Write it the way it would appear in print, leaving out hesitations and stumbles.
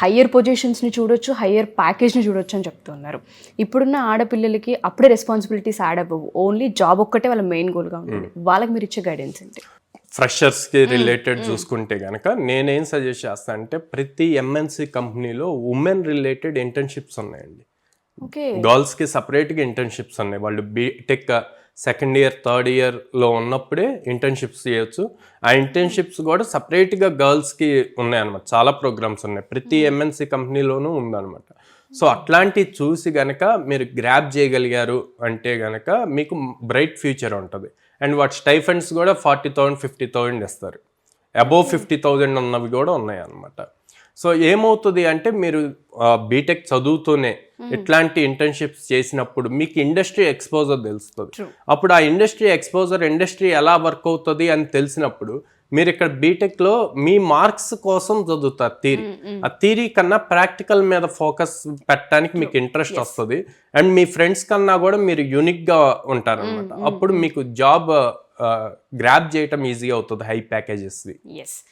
Higher పొజిషన్స్ని చూడొచ్చు, higher ప్యాకేజ్ని చూడొచ్చు అని చెప్తున్నారు. ఇప్పుడున్న ఆడపిల్లలకి అప్పుడే రెస్పాన్సిబిలిటీస్ యాడ్ అవ్వవు, ఓన్లీ జాబ్ ఒక్కటే వాళ్ళ మెయిన్ గోల్గా ఉంటుంది. వాళ్ళకి మీరు ఇచ్చే గైడెన్స్ ఏంటి? ఫ్రెషర్స్కి రిలేటెడ్ చూసుకుంటే కనుక నేనేం సజెస్ట్ చేస్తాను అంటే ప్రతి ఎంఎన్సి కంపెనీలో ఉమెన్ రిలేటెడ్ ఇంటర్న్షిప్స్ ఉన్నాయండి. ఓకే, గర్ల్స్కి సపరేట్గా ఇంటర్న్షిప్స్ ఉన్నాయి. వాళ్ళు బీటెక్ సెకండ్ ఇయర్ థర్డ్ ఇయర్లో ఉన్నప్పుడే ఇంటర్న్షిప్స్ చేయొచ్చు. ఆ ఇంటర్న్షిప్స్ కూడా సపరేట్గా గర్ల్స్కి ఉన్నాయన్నమాట. చాలా ప్రోగ్రామ్స్ ఉన్నాయి, ప్రతి ఎంఎన్సి కంపెనీలోనూ ఉందన్నమాట. సో అట్లాంటివి చూసి గనక మీరు గ్రాప్ చేయగలిగారు అంటే గనక మీకు బ్రైట్ ఫ్యూచర్ ఉంటుంది. అండ్ వాటి స్టైఫండ్స్ కూడా 40,000 50,000 ఇస్తారు. అబోవ్ 50,000 ఉన్నవి కూడా ఉన్నాయి అన్నమాట. సో ఏమవుతుంది అంటే మీరు బీటెక్ చదువుతూనే ఇట్లాంటి ఇంటర్న్షిప్స్ చేసినప్పుడు మీకు ఇండస్ట్రీ ఎక్స్పోజర్ తెలుస్తుంది. అప్పుడు ఆ ఇండస్ట్రీ ఎలా వర్క్ అవుతుంది అని తెలిసినప్పుడు మీరు ఇక్కడ బీటెక్లో మీ మార్క్స్ కోసం చదువుతారు థియరీ. ఆ థియరీ కన్నా ప్రాక్టికల్ మీద ఫోకస్ పెట్టడానికి మీకు ఇంట్రెస్ట్ వస్తుంది. అండ్ మీ ఫ్రెండ్స్ కన్నా కూడా మీరు యూనిక్గా ఉంటారనమాట. అప్పుడు మీకు జాబ్ గ్రాప్ చేయటం ఈజీ అవుతుంది హై ప్యాకేజెస్వి. ఎస్.